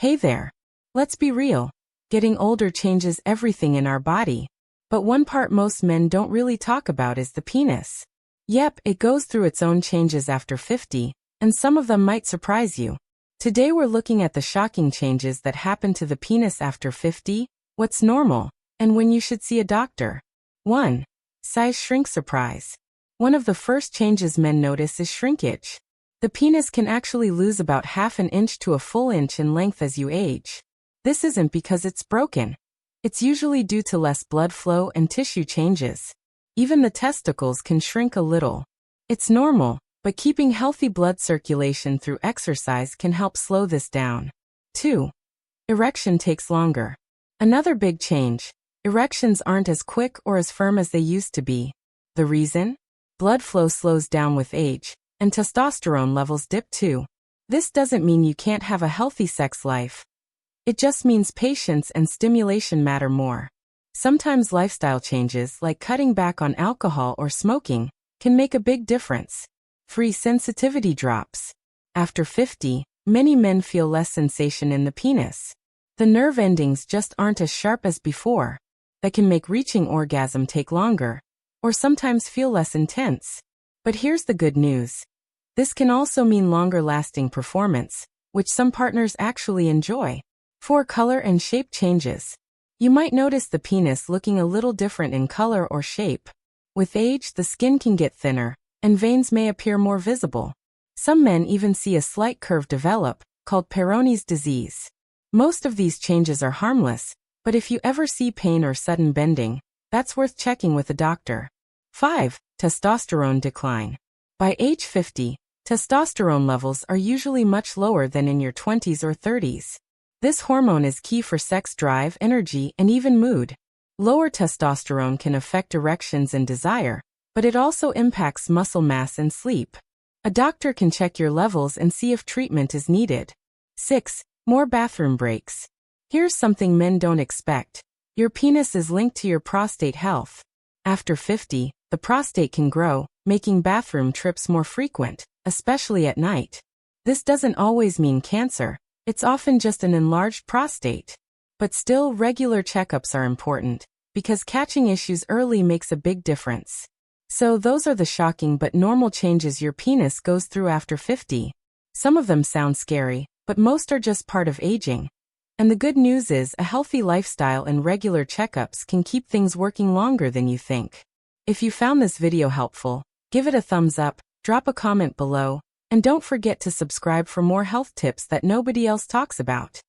Hey there. Let's be real. Getting older changes everything in our body. But one part most men don't really talk about is the penis. Yep, it goes through its own changes after 50, and some of them might surprise you. Today we're looking at the shocking changes that happen to the penis after 50, what's normal, and when you should see a doctor. 1. Size shrink surprise. One of the first changes men notice is shrinkage. The penis can actually lose about half an inch to a full inch in length as you age. This isn't because it's broken. It's usually due to less blood flow and tissue changes. Even the testicles can shrink a little. It's normal, but keeping healthy blood circulation through exercise can help slow this down. 2. Erection takes longer. Another big change. Erections aren't as quick or as firm as they used to be. The reason? Blood flow slows down with age, and testosterone levels dip too. This doesn't mean you can't have a healthy sex life. It just means patience and stimulation matter more. Sometimes lifestyle changes, like cutting back on alcohol or smoking, can make a big difference. 3. Sensitivity drops. After 50, many men feel less sensation in the penis. The nerve endings just aren't as sharp as before. That can make reaching orgasm take longer, or sometimes feel less intense. But here's the good news. This can also mean longer-lasting performance, which some partners actually enjoy. 4. Color and shape changes. You might notice the penis looking a little different in color or shape. With age, the skin can get thinner, and veins may appear more visible. Some men even see a slight curve develop, called Peyronie's disease. Most of these changes are harmless, but if you ever see pain or sudden bending, that's worth checking with a doctor. 5. Testosterone decline. By age 50, testosterone levels are usually much lower than in your 20s or 30s. This hormone is key for sex drive, energy, and even mood. Lower testosterone can affect erections and desire, but it also impacts muscle mass and sleep. A doctor can check your levels and see if treatment is needed. 6. More bathroom breaks. Here's something men don't expect. Your penis is linked to your prostate health. After 50, the prostate can grow, making bathroom trips more frequent, especially at night. This doesn't always mean cancer. It's often just an enlarged prostate. But still, regular checkups are important, because catching issues early makes a big difference. So those are the shocking but normal changes your penis goes through after 50. Some of them sound scary, but most are just part of aging. And the good news is a healthy lifestyle and regular checkups can keep things working longer than you think. If you found this video helpful, give it a thumbs up, drop a comment below, and don't forget to subscribe for more health tips that nobody else talks about.